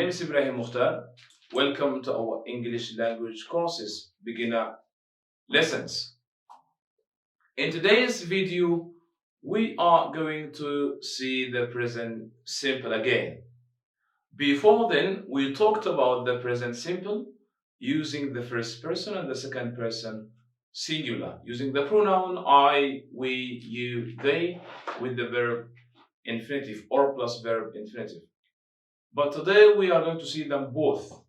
name is Ibrahim. Welcome to our English language courses, beginner lessons. In today's video, we are going to see the present simple again. Before then, we talked about the present simple using the first person and the second person singular, using the pronoun I, we, you, they with the verb infinitive or plus verb infinitive. But today we are going to see them both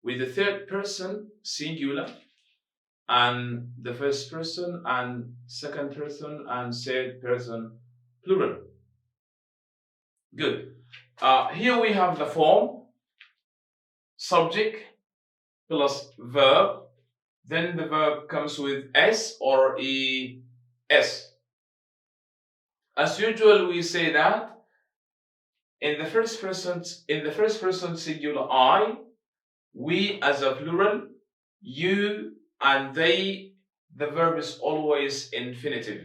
with the third person singular and the first person and second person and third person plural. Good. Here we have the form subject plus verb. Then the verb comes with s or es. As usual, we say that in the first person singular I, we as a plural, you and they, the verb is always infinitive.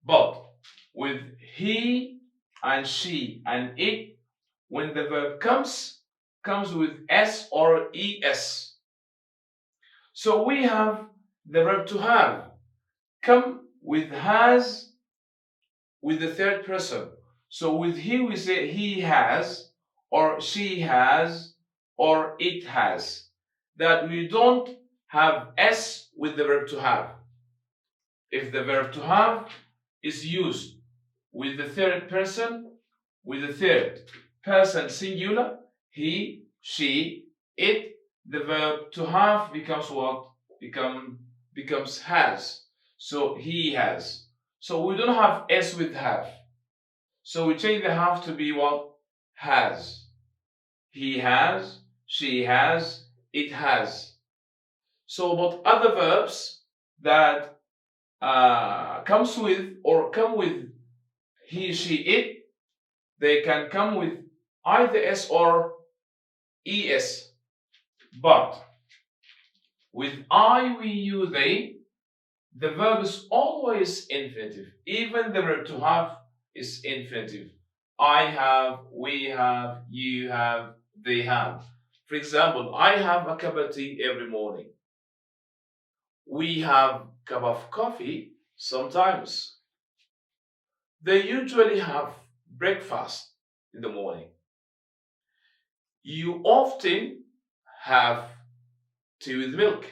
But with he and she and it, when the verb comes with s or es. So we have the verb to have come with has with the third person. So with he we say he has or she has or it has. That we don't have s with the verb to have. If the verb to have is used with the third person, singular, he, she, it, the verb to have becomes what? Becomes has. So he has. So we don't have s with have. So we change the have to be what? Has. He has, she has, it has. So but other verbs that come with he, she, it, they can come with either s or es. But with I, we, you, they, the verb is always infinitive. Even the verb to have is infinitive. I have, we have, you have, they have. For example, I have a cup of tea every morning. We have a cup of coffee sometimes. They usually have breakfast in the morning. You often have tea with milk.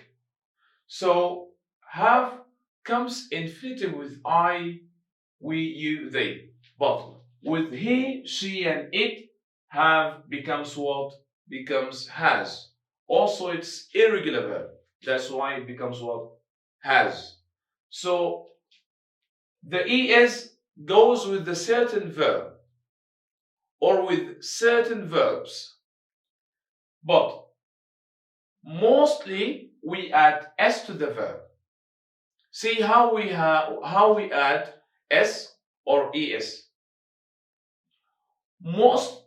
So have comes infinitive with I, we, you, they. But with he, she, and it, have becomes what? Becomes has. Also, it's irregular verb. That's why it becomes what? Has. So the es goes with the certain verb or with certain verbs. But mostly we add s to the verb. See how we add s or es. Most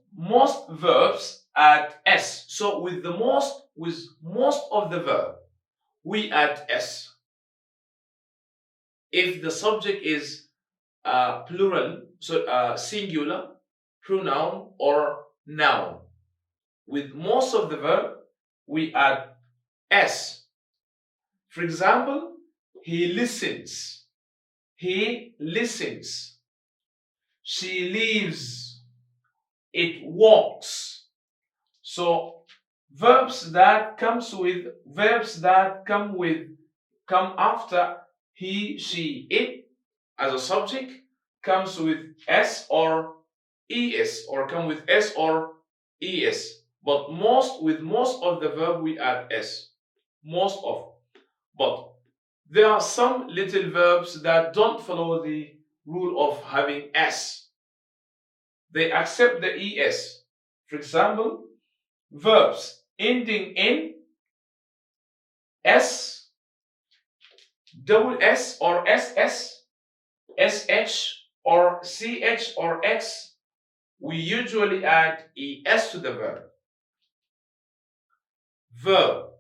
verbs add s. So with most of the verb, we add s. If the subject is plural, so singular, pronoun, or noun, with most of the verb, we add s. For example, he listens. He listens. She leaves. It walks. So verbs that come after he, she, it as a subject comes with s or es, or come with s or es. But with most of the verb we add s. Most of. But there are some little verbs that don't follow the rule of having s. They accept the es. For example, verbs ending in s, double s or ss, sh or ch or x, we usually add es to the verb.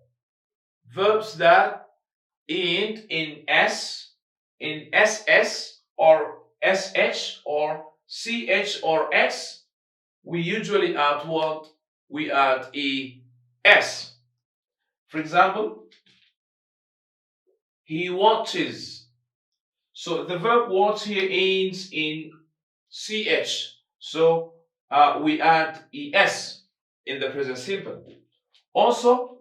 Verbs that end in s, in ss or sh or ch or x, we usually add what? We add es. For example, he watches. So the verb watch here ends in ch. So we add es in the present simple. Also,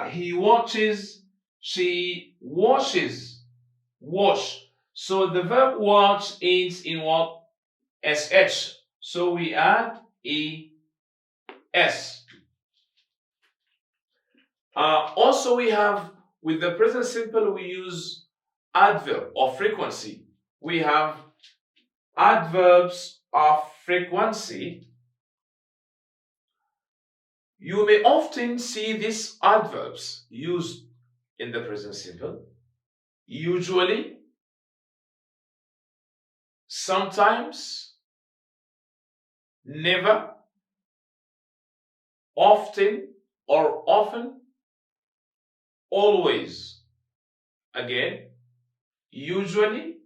he watches, she washes, wash. So the verb watch ends in what? sh. So we add es. Also, we have, with the present simple, we use adverb of frequency. We have adverbs of frequency. You may often see these adverbs used in the present simple. Usually, sometimes, never, often or often, always. Again, usually,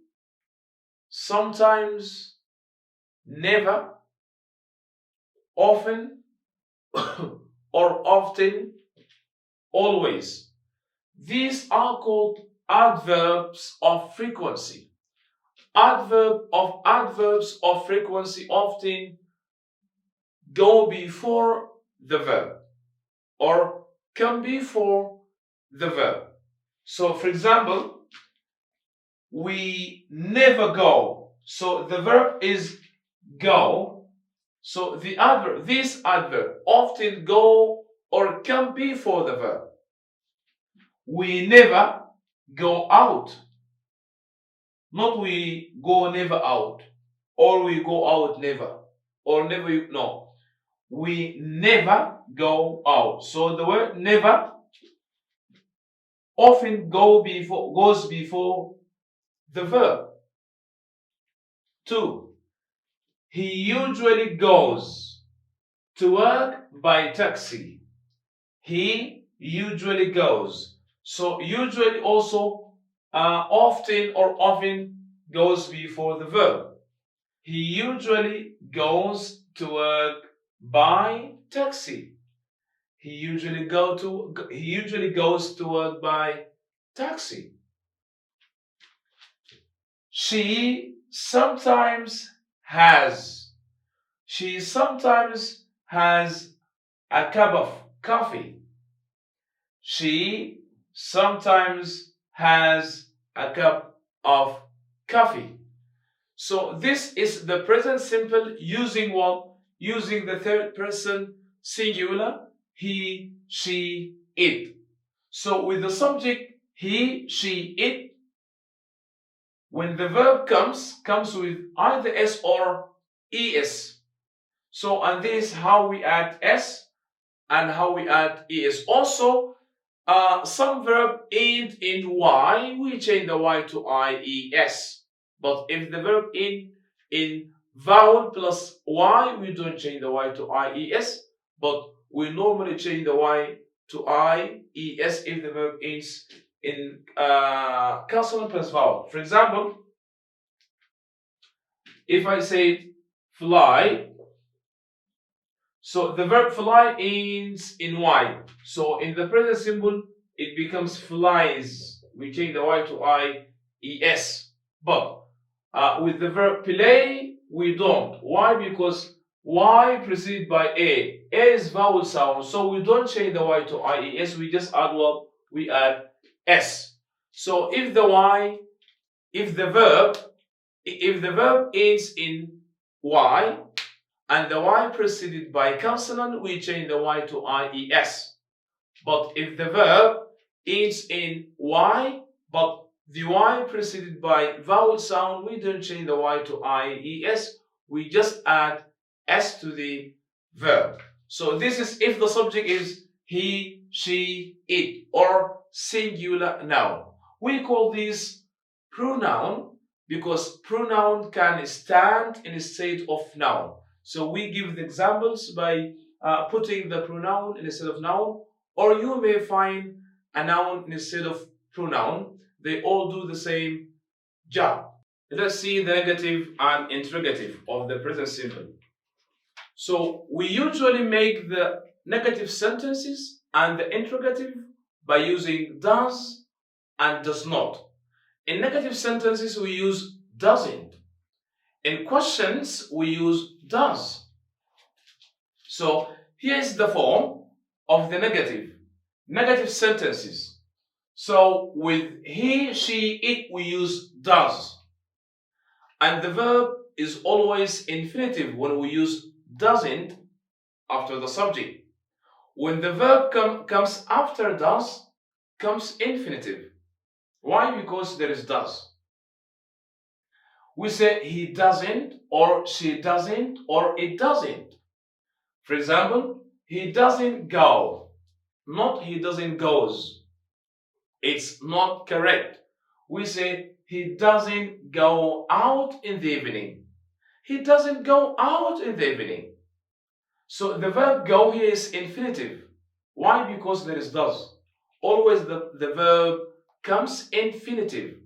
sometimes, never, often, or often, always. These are called adverbs of frequency. Adverbs of frequency often go before the verb or come before the verb. So, for example, we never go. So the verb is go. So this adverb often go or come before the verb. We never go out. Not we go never out, or we go out never, or never, no. We never go out. So the word never often goes before the verb. 2. He usually goes to work by taxi. He usually goes. So usually also often or often goes before the verb. He usually goes to work by taxi. He usually goes to work by taxi. She sometimes has a cup of coffee. She sometimes has a cup of coffee. So this is the present simple using what? Using the third person singular, he, she, it. So with the subject he, she, it, when the verb comes with either s or es. So, and this is how we add s and how we add es. Also, some verb end in y, we change the y to ies. But if the verb end in vowel plus y, we don't change the y to ies, but we normally change the y to ies if the verb ends in consonant plus vowel. For example, if I say fly, so the verb fly ends in y. So in the present simple, it becomes flies. We change the y to ies. But with the verb play, we don't. Why? Because y preceded by a. A is vowel sound, so we don't change the y to ies. We just add what? We add s. So if the verb ends in y, and the y preceded by consonant, we change the y to ies. But if the verb ends in y, but the y preceded by vowel sound, we don't change the y to ies. We just add s to the verb. So this is if the subject is he, she, it, or singular noun. We call this pronoun because pronoun can stand in a state of noun. So we give the examples by putting the pronoun instead of noun, or you may find a noun instead of pronoun. They all do the same job. Let's see the negative and interrogative of the present simple. So we usually make the negative sentences and the interrogative by using does and does not. In negative sentences, we use doesn't. In questions, we use does. So here is the form of the negative sentences. So with he, she, it, we use does. And the verb is always infinitive when we use doesn't after the subject. When the verb comes after does, comes infinitive. Why? Because there is does. We say he doesn't, or she doesn't, or it doesn't. For example, he doesn't go, not he doesn't goes. It's not correct. We say he doesn't go out in the evening. He doesn't go out in the evening. So the verb go here is infinitive. Why? Because there is does. Always the verb comes infinitive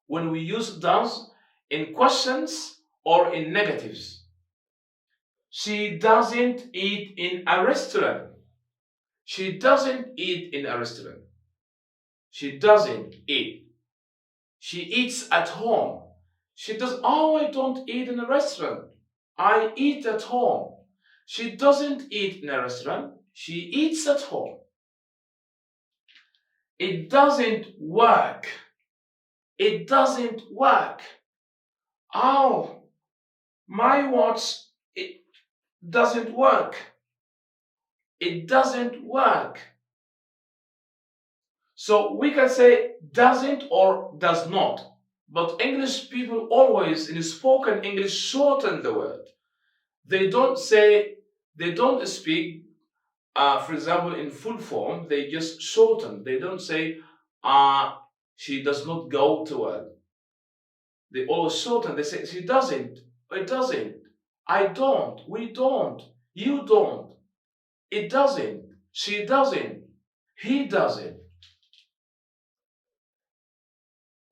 when we use does in questions or in negatives. She doesn't eat in a restaurant. She doesn't eat in a restaurant. She doesn't eat. She eats at home. She does. Oh, I don't eat in a restaurant. I eat at home. She doesn't eat in a restaurant. She eats at home. It doesn't work. It doesn't work. Oh, my watch, it doesn't work. It doesn't work. So we can say doesn't or does not. But English people always, in spoken English, shorten the word. They don't speak, for example, in full form, they just shorten. They don't say, she does not go to work. They always shorten. They say, she doesn't, it doesn't, I don't, we don't, you don't, it doesn't, she doesn't, he doesn't.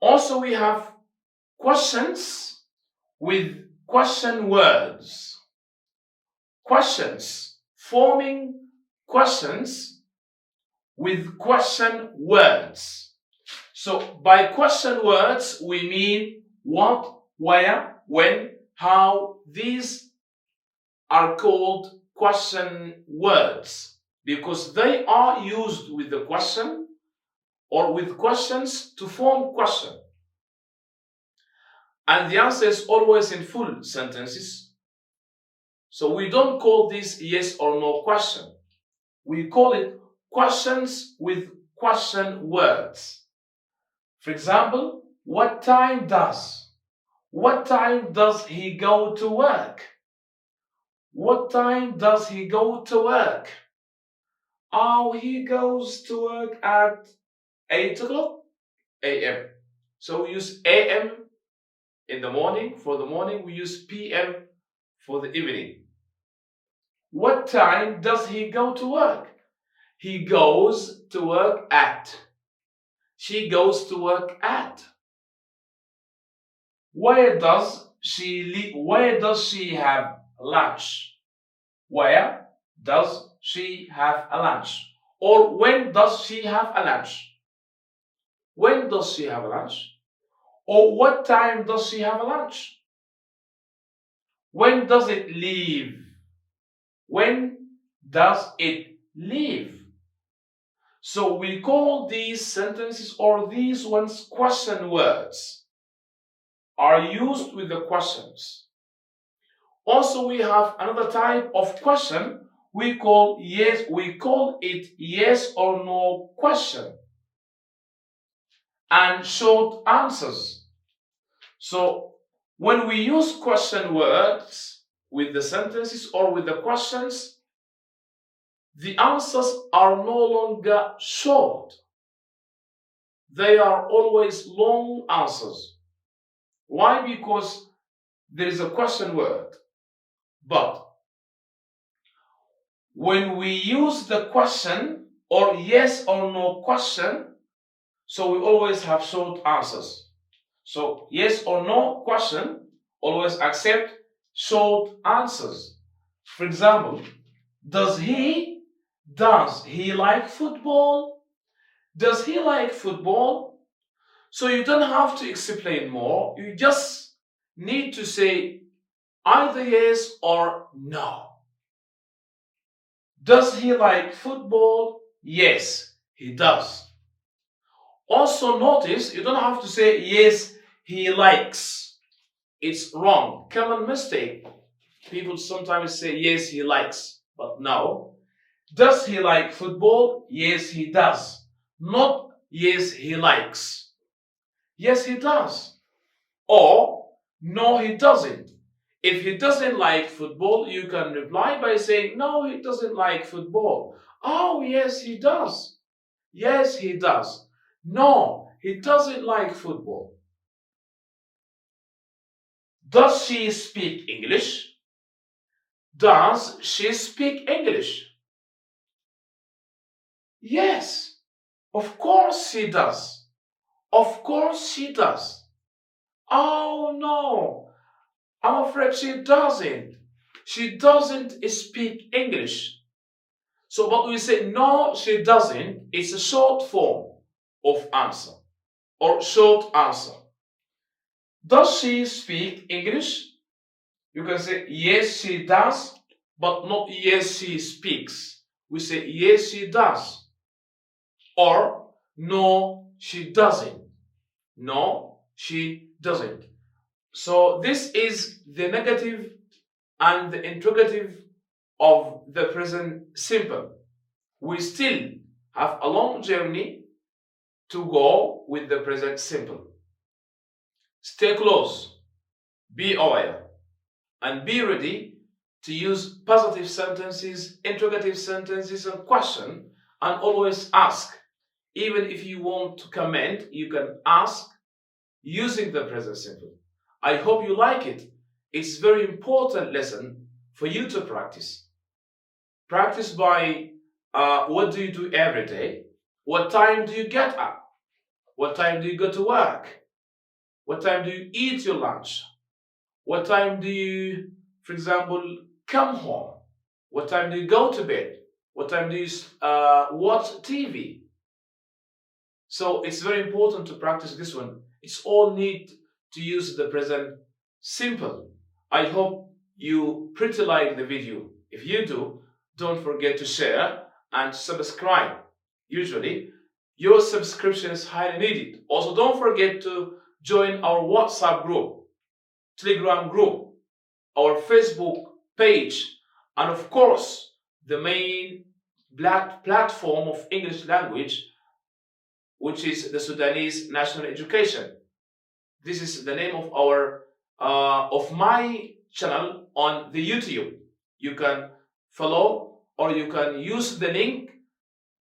Also, we have questions with question words. Questions, forming questions with question words. So by question words, we mean what, where, when, how. These are called question words because they are used with the question or with questions to form question. And the answer is always in full sentences. So we don't call this yes or no question. We call it questions with question words. For example, what time does he go to work? What time does he go to work? Oh, he goes to work at 8 o'clock a.m. So we use a.m. in the morning for the morning. We use p.m. for the evening. What time does he go to work? He goes to work at. She goes to work at. Where does she have lunch? Where does she have a lunch? Or when does she have a lunch? When does she have a lunch? Or what time does she have a lunch? When does it leave? When does it leave? So we call these sentences or these ones question words. Are used with the questions. Also, we have another type of question. We call it yes or no question and short answers. So when we use question words with the sentences or with the questions, the answers are no longer short. They are always long answers. Why? Because there is a question word. But when we use the question or yes or no question, so we always have short answers. So yes or no question, always accept short answers. For example, does he like football? Does he like football? So you don't have to explain more. You just need to say either yes or no. Does he like football? Yes, he does. Also notice you don't have to say yes, he likes. It's wrong. Common mistake. People sometimes say yes, he likes, but no. Does he like football? Yes, he does. Not yes, he likes. Yes, he does. Or no, he doesn't. If he doesn't like football, you can reply by saying, no, he doesn't like football. Oh, yes, he does. Yes, he does. No, he doesn't like football. Does she speak English? Does she speak English? Yes, of course she does. Of course she does. Oh no, I'm afraid she doesn't. She doesn't speak English. So, but we say no, she doesn't. It's a short form of answer or short answer. Does she speak English? You can say yes, she does, but not yes, she speaks. We say yes, she does. Or no, she doesn't. No, she doesn't. So this is the negative and the interrogative of the present simple. We still have a long journey to go with the present simple. Stay close, be aware, and be ready to use positive sentences, interrogative sentences, and question, and always ask. Even if you want to comment, you can ask using the present simple. I hope you like it. It's a very important lesson for you to practice. Practice by what do you do every day? What time do you get up? What time do you go to work? What time do you eat your lunch? What time do you, for example, come home? What time do you go to bed? What time do you watch TV? So it's very important to practice this one. It's all need to use the present simple. I hope you pretty like the video. If you do, don't forget to share and subscribe. Usually, your subscription is highly needed. Also, don't forget to join our WhatsApp group, Telegram group, our Facebook page, and of course, the main platform of English language, which is the Sudanese National Education. This is the name of of my channel on the YouTube. You can follow or you can use the link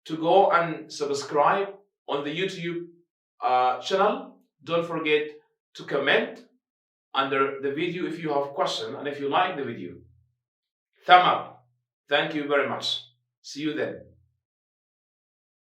to go and subscribe on the YouTube channel. Don't forget to comment under the video if you have question and if you like the video. Thumb up. Thank you very much. See you then.